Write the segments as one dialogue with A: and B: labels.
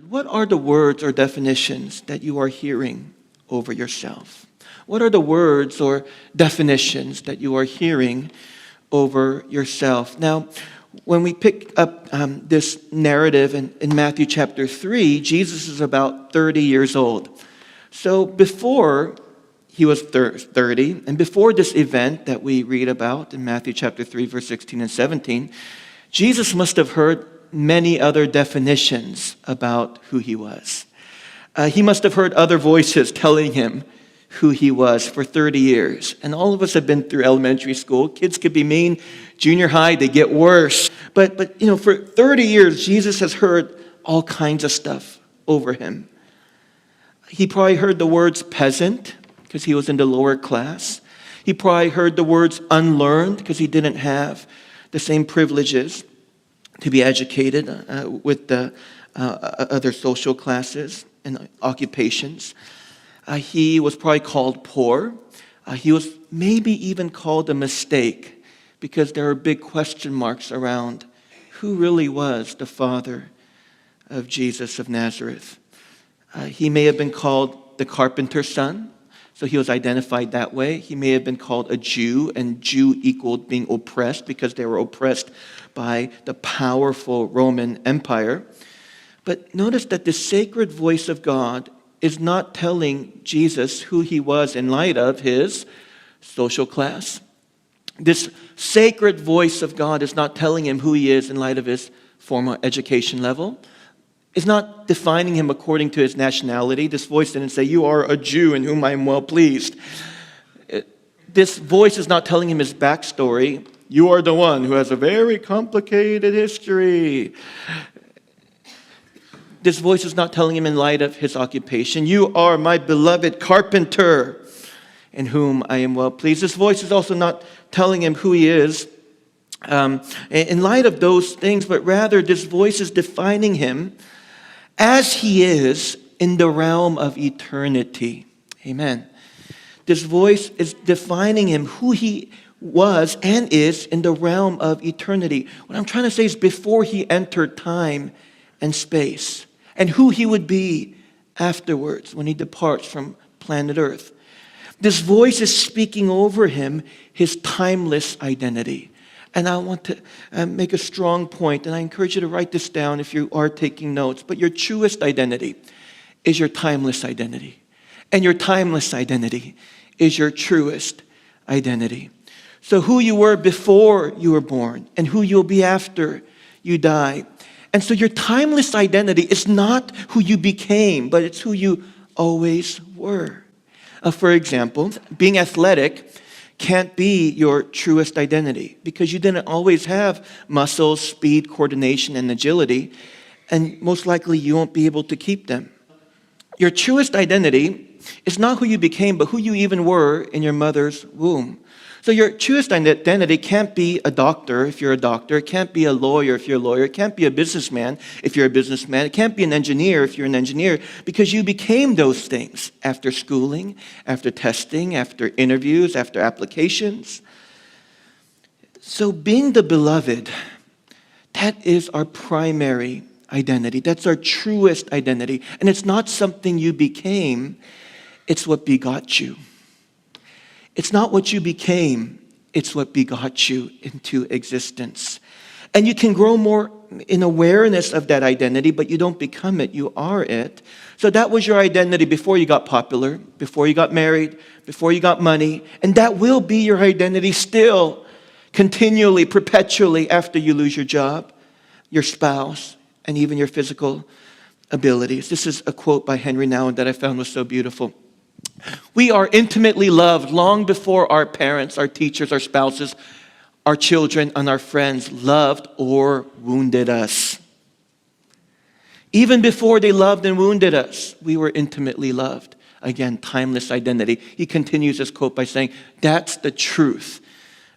A: What are the words or definitions that you are hearing over yourself? What are the words or definitions that you are hearing over yourself? Now, when we pick up this narrative in Matthew chapter 3, Jesus is about 30 years old. So before he was 30, and before this event that we read about in Matthew chapter 3, verse 16 and 17, Jesus must have heard many other definitions about who he was. He must have heard other voices telling him who he was for 30 years. And all of us have been through elementary school. Kids could be mean. Junior high, they get worse. But for 30 years, Jesus has heard all kinds of stuff over him. He probably heard the words peasant because he was in the lower class. He probably heard the words unlearned because he didn't have the same privileges to be educated with the other social classes and occupations. He was probably called poor. He was maybe even called a mistake because there are big question marks around who really was the father of Jesus of Nazareth. He may have been called the carpenter's son, so he was identified that way. He may have been called a Jew, and Jew equaled being oppressed because they were oppressed by the powerful Roman Empire. But notice that the sacred voice of God is not telling Jesus who he was in light of his social class. This sacred voice of God is not telling him who he is in light of his formal education level. It's not defining him according to his nationality. This voice didn't say, "You are a Jew in whom I am well pleased." This voice is not telling him his backstory. "You are the one who has a very complicated history." This voice is not telling him in light of his occupation. "You are my beloved carpenter in whom I am well pleased." This voice is also not telling him who he is in light of those things, but rather this voice is defining him as he is in the realm of eternity. Amen. This voice is defining him who he was and is in the realm of eternity. What I'm trying to say is before he entered time and space, and who he would be afterwards when he departs from planet Earth. This voice is speaking over him his timeless identity. And I want to make a strong point, and I encourage you to write this down if you are taking notes. But your truest identity is your timeless identity. And your timeless identity is your truest identity. So who you were before you were born and who you'll be after you die. And so your timeless identity is not who you became, but it's who you always were. For example, being athletic can't be your truest identity because you didn't always have muscles, speed, coordination, and agility, and most likely you won't be able to keep them. Your truest identity is not who you became, but who you even were in your mother's womb. So your truest identity can't be a doctor if you're a doctor. It can't be a lawyer if you're a lawyer. It can't be a businessman if you're a businessman. It can't be an engineer if you're an engineer because you became those things after schooling, after testing, after interviews, after applications. So being the beloved, that is our primary identity. That's our truest identity. And it's not something you became, it's what begot you. It's not what you became, it's what begot you into existence. And you can grow more in awareness of that identity, but you don't become it, you are it. So that was your identity before you got popular, before you got married, before you got money, and that will be your identity still, continually, perpetually after you lose your job, your spouse, and even your physical abilities. This is a quote by Henry Nouwen that I found was so beautiful. "We are intimately loved long before our parents, our teachers, our spouses, our children, and our friends loved or wounded us. Even before they loved and wounded us, we were intimately loved." Again, timeless identity. He continues this quote by saying, that's the truth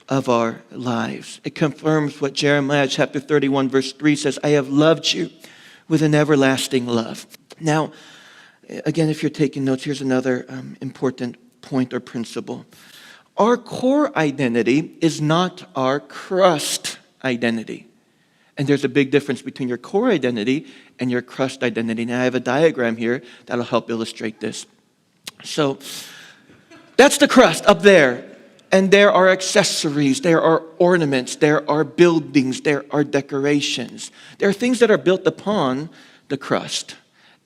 A: of our lives. It confirms what Jeremiah chapter 31 verse 3 says, "I have loved you with an everlasting love." Now, again, if you're taking notes, here's another important point or principle. Our core identity is not our crust identity. And there's a big difference between your core identity and your crust identity. Now I have a diagram here that'll help illustrate this. So that's the crust up there. And there are accessories, there are ornaments, there are buildings, there are decorations. There are things that are built upon the crust.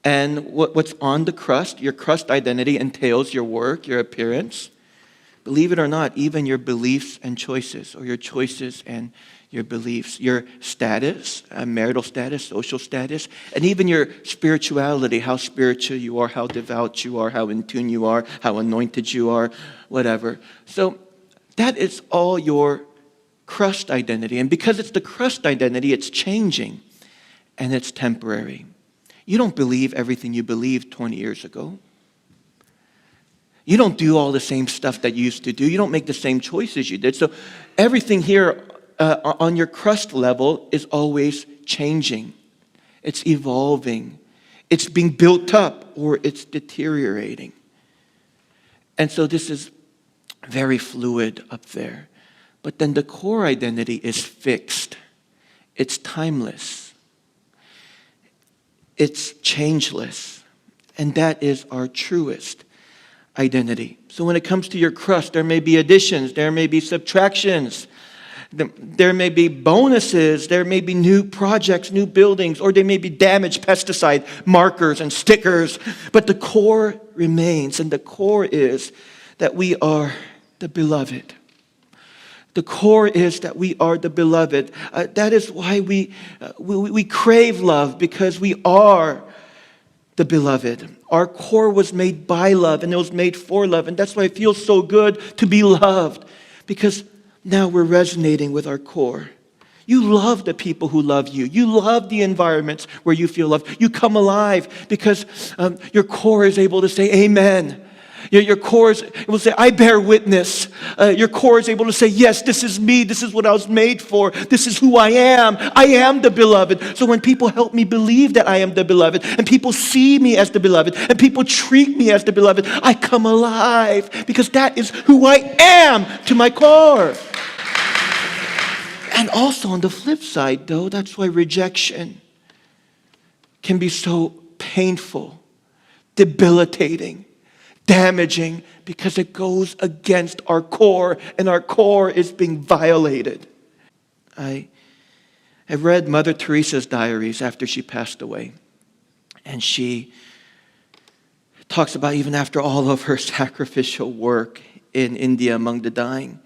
A: And what's on the crust, your crust identity entails your work, your appearance. Believe it or not, even your beliefs and choices, or your choices and your beliefs, your status, marital status, social status, and even your spirituality, how spiritual you are, how devout you are, how in tune you are, how anointed you are, whatever. So that is all your crust identity. And because it's the crust identity, it's changing and it's temporary. You don't believe everything you believed 20 years ago. You don't do all the same stuff that you used to do. You don't make the same choices you did. So everything here on your crust level is always changing. It's evolving. It's being built up or it's deteriorating. And so this is very fluid up there. But then the core identity is fixed. It's timeless. It's changeless. And that is our truest identity. So when it comes to your crust, there may be additions, there may be subtractions, there may be bonuses, there may be new projects, new buildings, or there may be damaged pesticide markers and stickers. But the core remains, and the core is that we are the beloved. The core is that we are the beloved. That is why we crave love, because we are the beloved. Our core was made by love, and it was made for love. And that's why it feels so good to be loved, because now we're resonating with our core. You love the people who love you. You love the environments where you feel loved. You come alive because your core is able to say amen. Your core will say, I bear witness. Your core is able to say, yes, this is me. This is what I was made for. This is who I am. I am the beloved. So when people help me believe that I am the beloved, and people see me as the beloved, and people treat me as the beloved, I come alive, because that is who I am to my core. And also on the flip side, though, that's why rejection can be so painful, debilitating, damaging, because it goes against our core, and our core is being violated. I read Mother Teresa's diaries after she passed away, and she talks about even after all of her sacrificial work in India among the dying.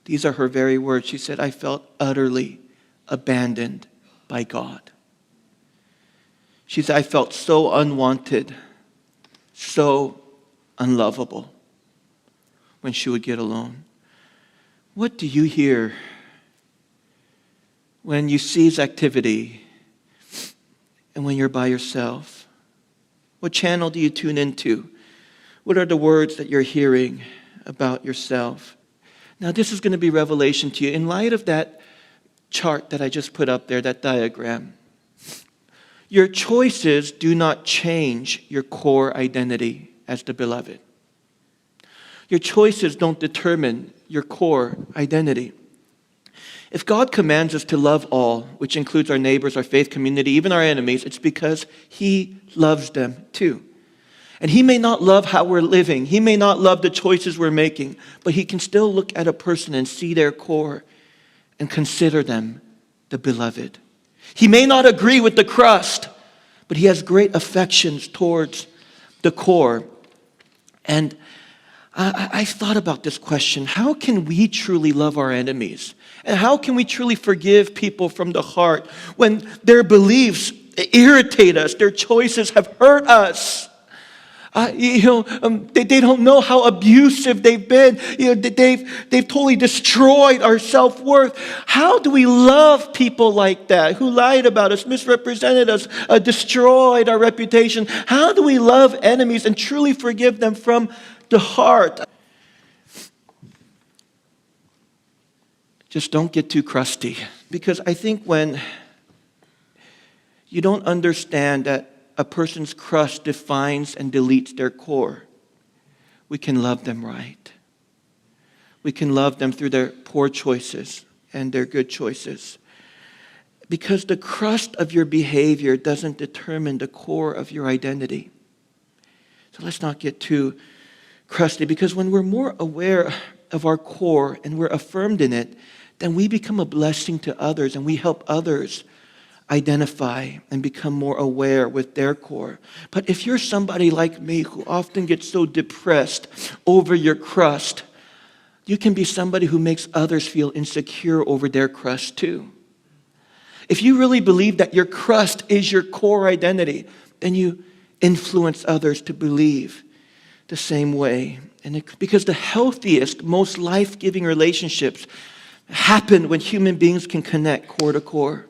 A: These are her very words. She said, I felt utterly abandoned by God. She said, I felt so unwanted, so unlovable when she would get alone. What do you hear when you cease activity and when you're by yourself? What channel do you tune into? What are the words that you're hearing about yourself? Now, this is going to be revelation to you. In light of that chart that I just put up there, that diagram, your choices do not change your core identity as the beloved. Your choices don't determine your core identity. If God commands us to love all, which includes our neighbors, our faith community, even our enemies, it's because He loves them too. And He may not love how we're living. He may not love the choices we're making, but He can still look at a person and see their core and consider them the beloved. He may not agree with the crust, but He has great affections towards the core. And I thought about this question. How can we truly love our enemies? And how can we truly forgive people from the heart when their beliefs irritate us, their choices have hurt us? They don't know how abusive they've been. They've totally destroyed our self-worth. How do we love people like that, who lied about us, misrepresented us, destroyed our reputation? How do we love enemies and truly forgive them from the heart? Just don't get too crusty, because I think when you don't understand that a person's crust defines and deletes their core, we can love them right. We can love them through their poor choices and their good choices. Because the crust of your behavior doesn't determine the core of your identity. So let's not get too crusty, because when we're more aware of our core and we're affirmed in it, then we become a blessing to others and we help others identify and become more aware with their core. But if you're somebody like me who often gets so depressed over your crust, you can be somebody who makes others feel insecure over their crust too. If you really believe that your crust is your core identity, then you influence others to believe the same way. Because the healthiest, most life-giving relationships happen when human beings can connect core to core.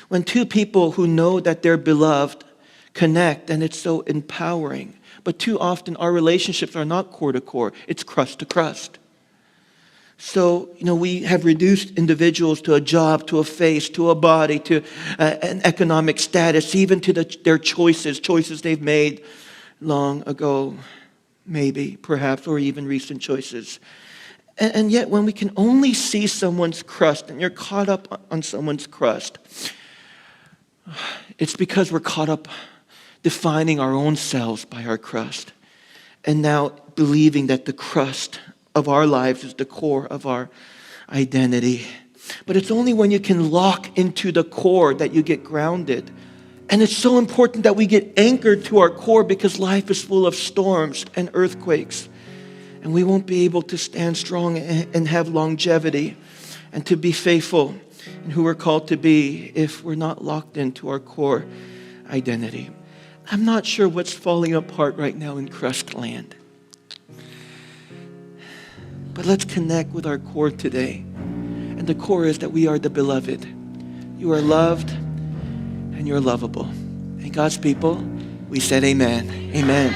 A: When two people who know that they're beloved connect, and it's so empowering. But too often our relationships are not core to core, it's crust to crust. So, we have reduced individuals to a job, to a face, to a body, to an economic status, even to their choices they've made long ago, maybe, perhaps, or even recent choices. And yet, when we can only see someone's crust, and you're caught up on someone's crust, it's because we're caught up defining our own selves by our crust, and now believing that the crust of our lives is the core of our identity. But it's only when you can lock into the core that you get grounded. And it's so important that we get anchored to our core, because life is full of storms and earthquakes. And we won't be able to stand strong and have longevity and to be faithful in who we're called to be if we're not locked into our core identity. I'm not sure what's falling apart right now in crust land. But let's connect with our core today. And the core is that we are the beloved. You are loved and you're lovable. And God's people, we said amen. Amen.